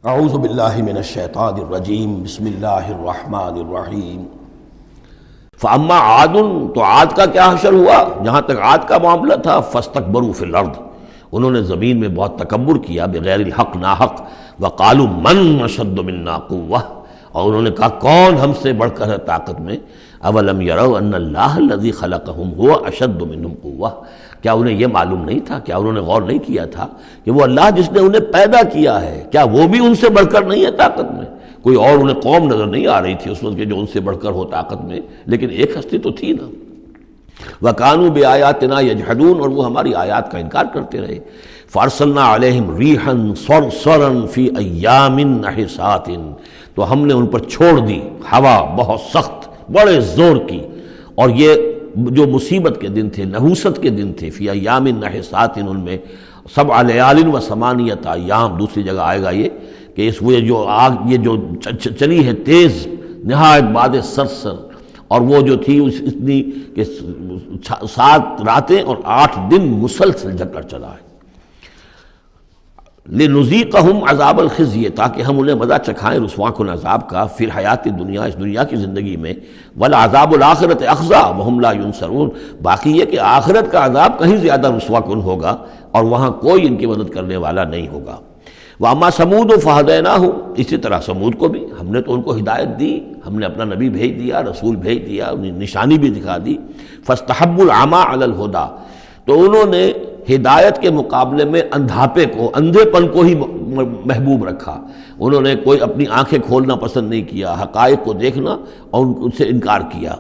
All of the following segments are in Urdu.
اعوذ باللہ من الشیطان الرجیم بسم اللہ الرحمن الرحیم فاما عاد، تو عاد کا کیا حشر ہوا؟ جہاں تک عاد کا معاملہ تھا فاستکبروا فی الارض، انہوں نے زمین میں بہت تکبر کیا بغیر الحق، ناحق، وقالوا من اشد منا قوہ، اور انہوں نے کہا کون ہم سے بڑھ کر ہے طاقت میں؟ اولم یروا ان اللہ الذی خلقہم هو اشد منہم قوہ، کیا انہیں یہ معلوم نہیں تھا، کیا انہوں نے غور نہیں کیا تھا کہ وہ اللہ جس نے انہیں پیدا کیا ہے، کیا وہ بھی ان سے بڑھ کر نہیں ہے طاقت میں؟ کوئی اور انہیں قوم نظر نہیں آ رہی تھی اس وقت کہ جو ان سے بڑھ کر ہو طاقت میں، لیکن ایک ہستی تو تھی نا۔ وَكَانُوا بِآيَاتِنَا يَجْحَدُونَ، اور وہ ہماری آیات کا انکار کرتے رہے۔ فَأَرْسَلْنَا عَلَيْهِمْ رِيحًا صَرْصَرًا فِي أَيَّامٍ نَحِسَاتٍ، تو ہم نے ان پر چھوڑ دی ہوا بہت سخت، بڑے زور کی، اور یہ جو مصیبت کے دن تھے، نحوست کے دن تھے، فی ایام نحسات، ان میں 7 لیال و 8 ایام، دوسری جگہ آئے گا یہ کہ اس وہ جو آگ یہ جو چلی ہے تیز نہایت باد سرسر، اور وہ جو تھی اتنی کہ 7 راتیں اور 8 دن مسلسل جل کر چلا ہے۔ لِنُذِيقَهُمْ عَذَابَ الْخِزْيِ، تاکہ ہم انہیں مزہ چکھائیں رسوا کن عذاب کا، فی الحیات دنیا، اس دنیا کی زندگی میں، وَالْعَذَابُ الْآخِرَةِ أَخْزَىٰ وَهُمْ لَا يُنصَرُونَ، باقی یہ کہ آخرت کا عذاب کہیں زیادہ رسوا کن ہوگا اور وہاں کوئی ان کی مدد کرنے والا نہیں ہوگا۔ وَأَمَّا ثَمُودُ فَهَدَيْنَاهُمْ، اسی طرح سمود کو بھی ہم نے تو ان کو ہدایت دی، ہم نے اپنا نبی بھیج دیا، رسول بھیج دیا، انہیں نشانی بھی دکھا دی۔ فَاسْتَحَبُّوا الْعَمَىٰ عَلَى الْهُدَىٰ، تو انہوں نے ہدایت کے مقابلے میں اندھاپے کو، اندھے پن کو ہی محبوب رکھا، انہوں نے کوئی اپنی آنکھیں کھولنا پسند نہیں کیا، حقائق کو دیکھنا اور ان سے انکار کیا۔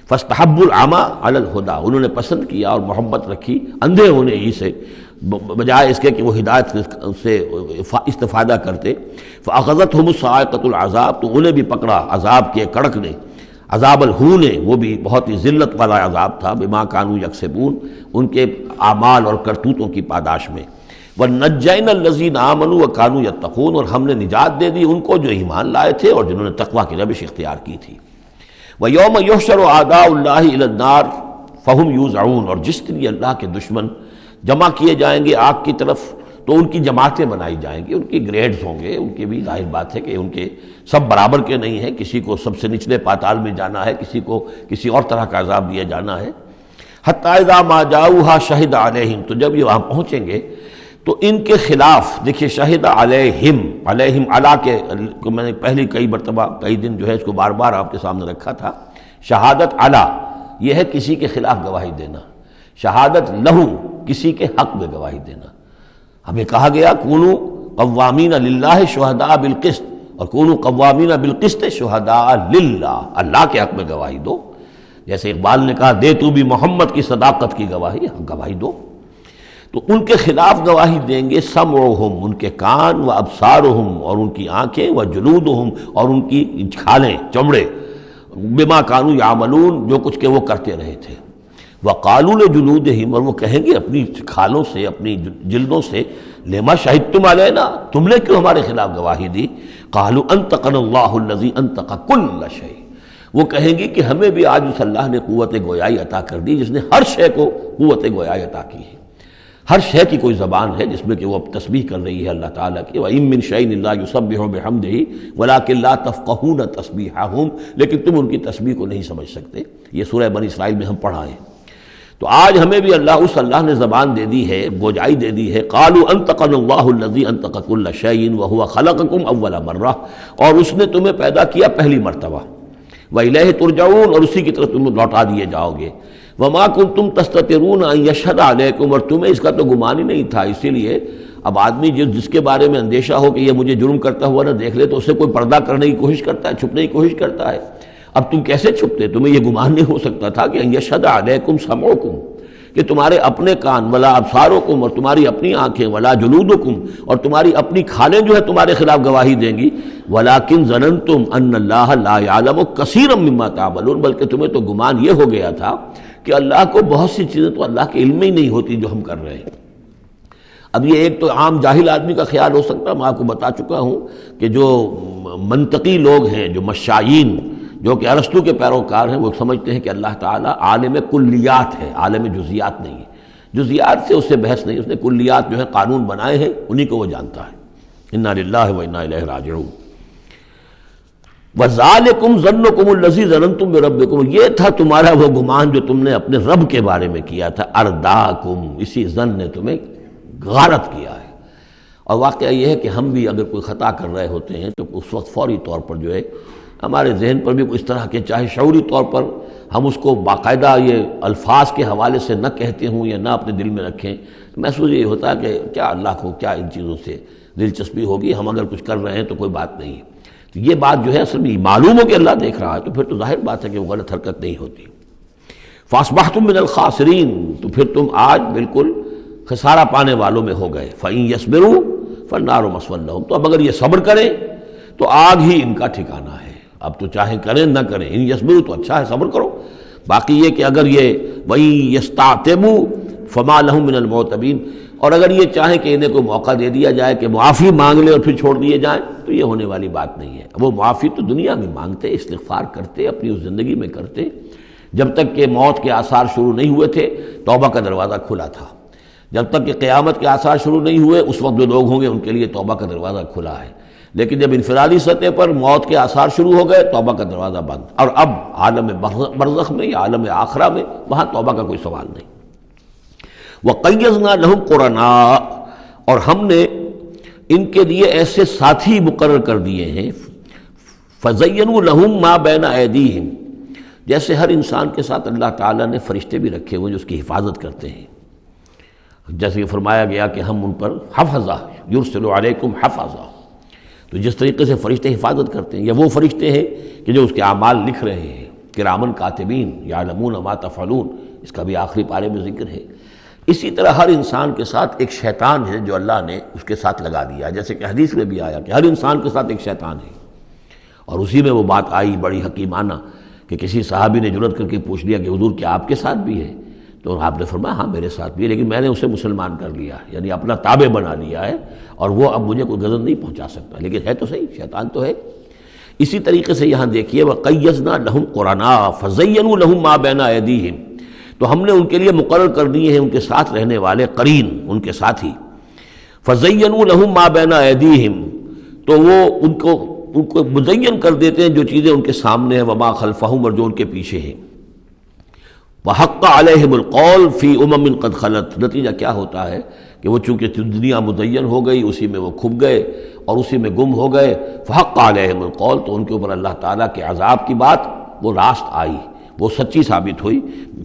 فاستحبوا العمى على الهدى، انہوں نے پسند کیا اور محبت رکھی اندھے ہونے ہی سے، بجائے اس کے کہ وہ ہدایت سے استفادہ کرتے۔ فاخذتهم الصاعقة العذاب، تو انہیں بھی پکڑا عذاب کے کڑک نے، عذاب الہون، وہ بھی بہت ہی ذلت والا عذاب تھا، بما کانوا یکسبون، ان کے اعمال اور کرتوتوں کی پاداش میں۔ وَنَجَّيْنَا الَّذِينَ آمَنُوا وَكَانُوا يَتَّقُونَ، اور ہم نے نجات دے دی ان کو جو ایمان لائے تھے اور جنہوں نے تقویٰ کی روش اختیار کی تھی۔ وَيَوْمَ يُحْشَرُ أَعْدَاءُ اللَّهِ إِلَى النَّارِ فَهُمْ يُوزَعُونَ، اور جس دن اللہ کے دشمن جمع کیے جائیں گے آگ کی طرف تو ان کی جماعتیں بنائی جائیں گی، ان کی گریڈز ہوں گے، ان کی بھی ظاہر بات ہے کہ ان کے سب برابر کے نہیں ہیں، کسی کو سب سے نچلے پاتال میں جانا ہے، کسی کو کسی اور طرح کا عذاب دیا جانا ہے۔ حَتَّىٰ إِذَا مَا جَاءُوهَا شَهِدَ عَلَيْهِمْ، تو جب یہ وہاں پہنچیں گے تو ان کے خلاف، دیکھیے شہد علیہم، علیہم علا کے میں نے پہلی کئی مرتبہ کئی دن جو ہے اس کو بار بار آپ کے سامنے رکھا تھا، شہادت علا یہ ہے کسی کے خلاف گواہی دینا، شہادت لہو کسی کے حق میں گواہی دینا۔ ہمیں کہا گیا کونوا قوامین للہ شہداء بالقسط، اور کونوا قوامین بالقسط شہداء للہ، اللہ کے حق میں گواہی دو، جیسے اقبال نے کہا دے تو بھی محمد کی صداقت کی گواہی، گواہی دو۔ تو ان کے خلاف گواہی دیں گے سمعہم، ان کے کان، و ابصارہم، اور ان کی آنکھیں، و جلودہم، اور ان کی کھالیں، چمڑے، بما کانوا یعملون، جو کچھ کہ وہ کرتے رہے تھے۔ وقالوا لجلودہم، اور وہ کہیں گے اپنی کھالوں سے، اپنی جلدوں سے، لما شہدتم علینا، تم نے کیوں ہمارے خلاف گواہی دی؟ قالوا انطقنا اللہ الذی انطق کل شیء، وہ کہیں گی کہ ہمیں بھی آج اس اللہ نے قوت گویائی عطا کر دی جس نے ہر شے کو قوت گویائی عطا کی ہے۔ ہر شے کی کوئی زبان ہے جس میں کہ وہ تسبیح کر رہی ہے اللہ تعالیٰ کی، وَإِن مِّن شَيْءٍ إِلَّا يُسَبِّحُ بِحَمْدِهِ وَلَٰكِن لَّا تَفْقَهُونَ تَسْبِيحَهُمْ، لیکن تم ان کی تسبیح کو نہیں سمجھ سکتے۔ یہ سورہ بنی اسرائیل میں ہم پڑھا ہے۔ تو آج ہمیں بھی اس اللہ نے زبان دے دی ہے، گوجائی دے دی ہے۔ قالوا انطقنا اللہ الذی انطق کل شیء وہو خلقکم اول مرہ، اور اس نے تمہیں پیدا کیا پہلی مرتبہ، وإلیہ ترجعون، اور اسی کی طرف تم لوٹا دیے جاؤ گے۔ وما کنتم تستترون ان یشہد علیکم، اور تمہیں اس کا تو گمان ہی نہیں تھا، اسی لیے اب آدمی جس کے بارے میں اندیشہ ہو کہ یہ مجھے جرم کرتا ہوا نہ دیکھ لے تو اسے کوئی پردہ کرنے کی کوشش کرتا ہے، چھپنے کی کوشش کرتا ہے۔ اب تم کیسے چھپتے؟ تمہیں یہ گمان نہیں ہو سکتا تھا کہ ان یشہد علیکم سمعکم، کہ تمہارے اپنے کان، ولا ابصارکم، اور تمہاری اپنی آنکھیں، ولا جلودکم، اور تمہاری اپنی کھالیں جو ہے تمہارے خلاف گواہی دیں گی۔ ولکن ظننتم ان اللہ لا یعلم کثیرا مما تعملون، بلکہ تمہیں تو گمان یہ ہو گیا تھا کہ اللہ کو بہت سی چیزیں تو اللہ کے علم میں ہی نہیں ہوتی جو ہم کر رہے ہیں۔ اب یہ ایک تو عام جاہل آدمی کا خیال ہو سکتا ہے، میں آپ کو بتا چکا ہوں کہ جو منطقی لوگ ہیں، جو مشائین، جو کہ ارسطو کے پیروکار ہیں، وہ سمجھتے ہیں کہ اللہ تعالیٰ عالم کلیات ہے، عالم جزیات نہیں ہے۔ جزیات سے اس سے بحث نہیں، اس نے کلیات جو ہے قانون بنائے ہیں، انہی کو وہ جانتا ہے۔ انا للہ و انا الیہ راجعون۔ وَذَلِكُمْ ظَنُّكُمُ الَّذِي ظَنَنْتُمْ بِرَبِّكُمْ، یہ تھا تمہارا وہ گمان جو تم نے اپنے رب کے بارے میں کیا تھا، ارداکم، اسی ظن نے تمہیں غارت کیا ہے۔ اور واقعہ یہ ہے کہ ہم بھی اگر کوئی خطا کر رہے ہوتے ہیں تو اس وقت فوری طور پر جو ہے ہمارے ذہن پر بھی اس طرح کے، چاہے شعوری طور پر ہم اس کو باقاعدہ یہ الفاظ کے حوالے سے نہ کہتے ہوں یا نہ اپنے دل میں رکھیں، محسوس یہ ہوتا ہے کہ کیا اللہ کو کیا ان چیزوں سے دلچسپی ہوگی، ہم اگر کچھ کر رہے ہیں تو کوئی بات نہیں۔ تو یہ بات جو ہے اصل میں معلوم ہو کہ اللہ دیکھ رہا ہے تو پھر تو ظاہر بات ہے کہ وہ غلط حرکت نہیں ہوتی۔ فَأَصْبَحْتُم مِّنَ الْخَاسِرِينَ، تو پھر تم آج بالکل خسارہ پانے والوں میں ہو گئے۔ فَإِن يَصْبِرُوا فَالنَّارُ مَثْوًى لَّهُمْ، تو اب اگر یہ صبر کریں تو آگ ہی ان کا ٹھکانہ ہے۔ اب تو چاہے کریں نہ کریں، ان یصبروا تو اچھا ہے، صبر کرو۔ باقی یہ کہ اگر یہ وَإِن يَسْتَعْتِبُوا فَمَا لَهُم مِّنَ الْمُعْتَبِينَ، اور اگر یہ چاہیں کہ انہیں کوئی موقع دے دیا جائے کہ معافی مانگ لے اور پھر چھوڑ دیے جائیں، تو یہ ہونے والی بات نہیں ہے۔ وہ معافی تو دنیا میں مانگتے، استغفار کرتے، اپنی اس زندگی میں کرتے، جب تک کہ موت کے آثار شروع نہیں ہوئے تھے توبہ کا دروازہ کھلا تھا۔ جب تک کہ قیامت کے آثار شروع نہیں ہوئے اس وقت جو لوگ ہوں گے ان کے لیے توبہ کا دروازہ کھلا ہے، لیکن جب انفرادی سطح پر موت کے آثار شروع ہو گئے توبہ کا دروازہ بند، اور اب عالم برزخ میں یا عالم آخرہ میں وہاں توبہ کا کوئی سوال نہیں۔ وَقَيَّضْنَا لَهُمْ قُرَنَاءَ، اور ہم نے ان کے لیے ایسے ساتھی مقرر کر دیے ہیں، فَزَيَّنُوا لَهُم مَا بَيْنَ أَيْدِيهِمْ، جیسے ہر انسان کے ساتھ اللہ تعالیٰ نے فرشتے بھی رکھے ہوئے جو اس کی حفاظت کرتے ہیں، جیسے کہ فرمایا گیا کہ ہم ان پر حفظہ یرسل علیکم حفظہ، تو جس طریقے سے فرشتے حفاظت کرتے ہیں، یا وہ فرشتے ہیں کہ جو اس کے اعمال لکھ رہے ہیں، کرامن کاتبین یعلمون ما تفعلون، اس کا بھی آخری پارے میں ذکر ہے۔ اسی طرح ہر انسان کے ساتھ ایک شیطان ہے جو اللہ نے اس کے ساتھ لگا دیا، جیسے کہ حدیث میں بھی آیا کہ ہر انسان کے ساتھ ایک شیطان ہے۔ اور اسی میں وہ بات آئی بڑی حکیمانہ کہ کسی صحابی نے جرأت کر کے پوچھ لیا کہ حضور کیا آپ کے ساتھ بھی ہے؟ تو آپ نے فرمایا ہاں میرے ساتھ بھی ہے، لیکن میں نے اسے مسلمان کر لیا، یعنی اپنا تابع بنا لیا ہے، اور وہ اب مجھے کوئی غضب نہیں پہنچا سکتا، لیکن ہے تو صحیح، شیطان تو ہے۔ اسی طریقے سے یہاں دیکھیے وَقَيَّضْنَا لَهُمْ قُرَنَاءَ فَزَيَّنُوا لَهُم مَا بَيْنَ أَيْدِيهِمْ، تو ہم نے ان کے لیے مقرر کر دیے ہیں ان کے ساتھ رہنے والے قرین، ان کے ساتھی۔ فَزَيَّنُوا لَهُم مَا بَيْنَ أَيْدِيهِمْ، تو وہ ان کو مزین کر دیتے ہیں جو چیزیں ان کے سامنے ہیں، وَمَا خَلْفَهُمْ، اور جو ان کے پیچھے ہیں۔ وَحَقَّ عَلَيْهِمُ الْقَوْلُ فِي أُمَمٍ قَدْ خَلَتْ، نتیجہ کیا ہوتا ہے کہ وہ چونکہ دنیا مزین ہو گئی، اسی میں وہ کھپ گئے اور اسی میں گم ہو گئے، فَحَقَّ عَلَيْهِمُ الْقَوْلُ، تو ان کے اوپر اللہ تعالیٰ کے عذاب کی بات وہ راست آئی، وہ سچی ثابت ہوئی۔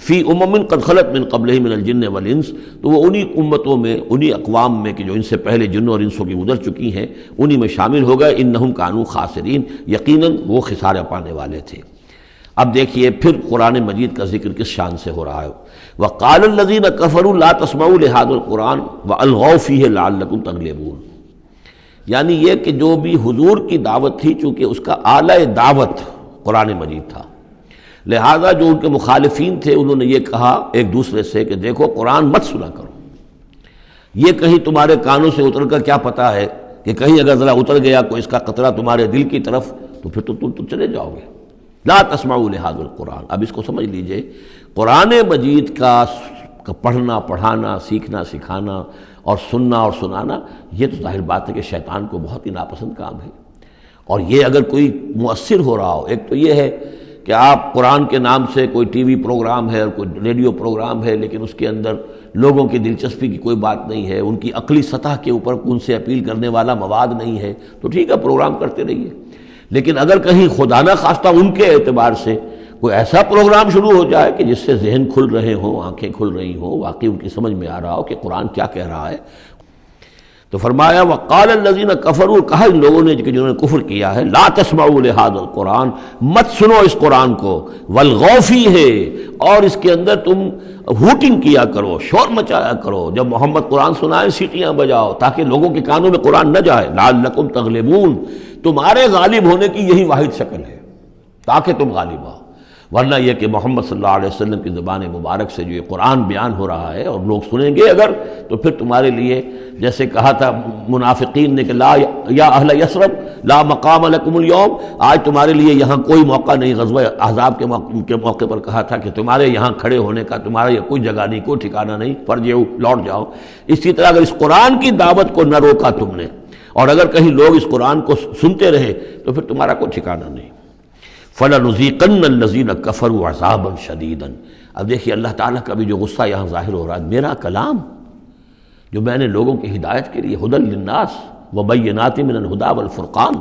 فی امم قد خلت من قبلہم من الجن والانس، تو وہ انہی امتوں میں، انہی اقوام میں کہ جو ان سے پہلے جنوں اور انسوں کی گزر چکی ہیں، انہی میں شامل ہو گئے۔ انہم کانوا خاسرین، یقیناً وہ خسارہ پانے والے تھے۔ اب دیکھیے پھر قرآن مجید کا ذکر کس شان سے ہو رہا ہے۔ وقال الذین کفروا لا تسمعوا لهذا القرآن والغوا فیہ لعلکم تغلبون، یعنی یہ کہ جو بھی حضور کی دعوت تھی، چونکہ اس کا اعلی دعوت قرآن مجید تھا، لہذا جو ان کے مخالفین تھے انہوں نے یہ کہا ایک دوسرے سے کہ دیکھو قرآن مت سنا کرو، یہ کہیں تمہارے کانوں سے اتر کر کیا پتہ ہے کہ کہیں اگر ذرا اتر گیا کوئی اس کا قطرہ تمہارے دل کی طرف تو پھر تو تم چلے جاؤ گے۔ لا تسمعوا لهذا القرآن، اب اس کو سمجھ لیجئے، قرآن مجید کا پڑھنا، پڑھانا، سیکھنا، سکھانا اور سننا اور سنانا، یہ تو ظاہر بات ہے کہ شیطان کو بہت ہی ناپسند کام ہے۔ اور یہ اگر کوئی مؤثر ہو رہا ہو، ایک تو یہ ہے کہ آپ قرآن کے نام سے کوئی ٹی وی پروگرام ہے اور کوئی ریڈیو پروگرام ہے، لیکن اس کے اندر لوگوں کی دلچسپی کی کوئی بات نہیں ہے، ان کی عقلی سطح کے اوپر ان سے اپیل کرنے والا مواد نہیں ہے، تو ٹھیک ہے پروگرام کرتے رہیے۔ لیکن اگر کہیں خدا نہ خواستہ ان کے اعتبار سے کوئی ایسا پروگرام شروع ہو جائے کہ جس سے ذہن کھل رہے ہوں، آنکھیں کھل رہی ہوں، واقعی ان کی سمجھ میں آ رہا ہو کہ قرآن کیا کہہ رہا ہے، تو فرمایا وقال الذین کفروا، کہا ان لوگوں نے جنہوں نے کفر کیا ہے، لا تسمعوا لهذا القرآن، مت سنو اس قرآن کو، والغوا فیہ، اور اس کے اندر تم ہوٹنگ کیا کرو، شور مچایا کرو، جب محمد قرآن سنائے سیٹیاں بجاؤ تاکہ لوگوں کے کانوں میں قرآن نہ جائے، لعلکم تغلبون، تمہارے غالب ہونے کی یہی واحد شکل ہے تاکہ تم غالب آؤ، ورنہ یہ کہ محمد صلی اللہ علیہ وسلم کی زبان مبارک سے جو یہ قرآن بیان ہو رہا ہے اور لوگ سنیں گے اگر، تو پھر تمہارے لیے جیسے کہا تھا منافقین نے کہ لا یا اہل یثرب لا مقام لکم اليوم، آج تمہارے لیے یہاں کوئی موقع نہیں، غزوہ احزاب کے موقع پر کہا تھا کہ تمہارے یہاں کھڑے ہونے کا تمہارا یہ کوئی جگہ نہیں، کوئی ٹھکانہ نہیں، فرجعوا، لوٹ جاؤ۔ اسی طرح اگر اس قرآن کی دعوت کو نہ روکا تم نے اور اگر کہیں لوگ اس قرآن کو سنتے رہے تو پھر تمہارا کوئی ٹھکانہ نہیں۔ فَلَنُذِيقَنَّ الَّذِينَ كَفَرُوا عَذَابًا شَدِيدًا۔ اب دیکھیے اللہ تعالیٰ کا بھی جو غصہ یہاں ظاہر ہو رہا ہے، میرا کلام جو میں نے لوگوں کی ہدایت کے لیے ہدی للناس وبینات من الہدی والفرقان،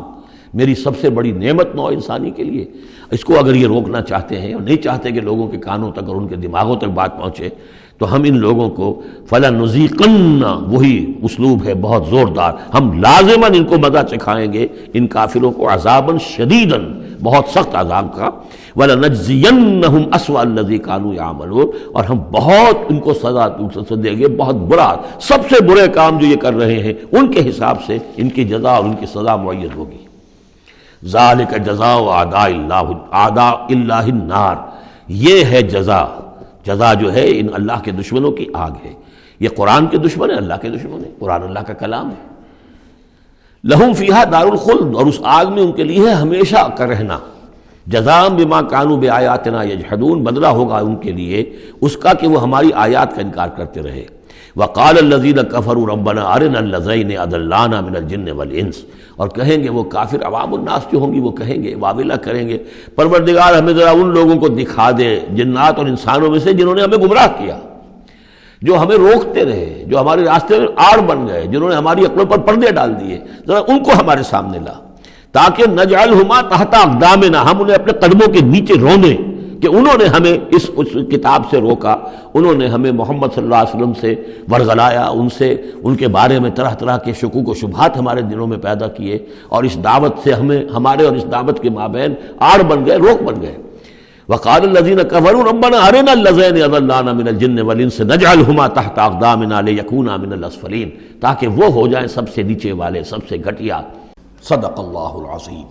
میری سب سے بڑی نعمت نوع انسانی کے لیے، اس کو اگر یہ روکنا چاہتے ہیں اور نہیں چاہتے کہ لوگوں کے کانوں تک اور ان کے دماغوں تک بات پہنچے، تو ہم ان لوگوں کو فَلَنُذِيقَنَّ، وہی اسلوب ہے بہت زوردار، ہم لازماً ان کو مزہ چکھائیں گے ان کافروں کو عذاباً شدیداً، بہت سخت عذاب کا، وَلَنَجْزِيَنَّهُمْ أَسْوَأَ الَّذِي كَانُوا يَعْمَلُونَ، اور ہم بہت ان کو سزا دیں گے، بہت برا، سب سے برے کام جو یہ کر رہے ہیں ان کے حساب سے ان کی جزا اور ان کی سزا معین ہوگی۔ ذَلِكَ جَزَاءُ أَعْدَاءِ اللَّهِ النَّارِ، یہ ہے جزا جو ہے ان اللہ کے دشمنوں کی آگ ہے۔ یہ قرآن کے دشمن ہے، اللہ کے دشمن ہے، قرآن اللہ کا کلام ہے۔ لہم فیہا دار الخلد، اور اس آگ میں ان کے لیے ہے ہمیشہ کا رہنا۔ جزاء بما کانوا بآیاتنا یجحدون، بدلہ ہوگا ان کے لیے اس کا کہ وہ ہماری آیات کا انکار کرتے رہے۔ وقال الذین کفروا ربنا ارنا اللذین اضلانا من الجن والانس، اور کہیں گے وہ کافر عوام الناس جو ہوں گی وہ کہیں گے، واویلا کریں گے، پروردگار ہمیں ذرا ان لوگوں کو دکھا دے جنات اور انسانوں میں سے جنہوں نے ہمیں گمراہ کیا، جو ہمیں روکتے رہے، جو ہمارے راستے میں آڑ بن گئے، جنہوں نے ہماری عقلوں پر پردے ڈال دیے، ذرا ان کو ہمارے سامنے لا، تاکہ نجعلہما تحت اقدامنا، ہم انہیں اپنے قدموں کے نیچے رونے کہ انہوں نے ہمیں اس کتاب سے روکا، انہوں نے ہمیں محمد صلی اللہ علیہ وسلم سے ورغلایا، ان کے بارے میں طرح طرح کے شکوک و شبہات ہمارے دلوں میں پیدا کیے، اور اس دعوت سے ہمارے اور اس دعوت کے مابین آڑ بن گئے، روک بن گئے۔ وقال الذين كفروا ربنا ارنا اللذين اضلانا من الجن والانس نجعلهما تحت اقدامنا ليكونا من الاسفلين، تاکہ وہ ہو جائیں سب سے نیچے والے، سب سے گھٹیا۔ صدق اللہ العظیم۔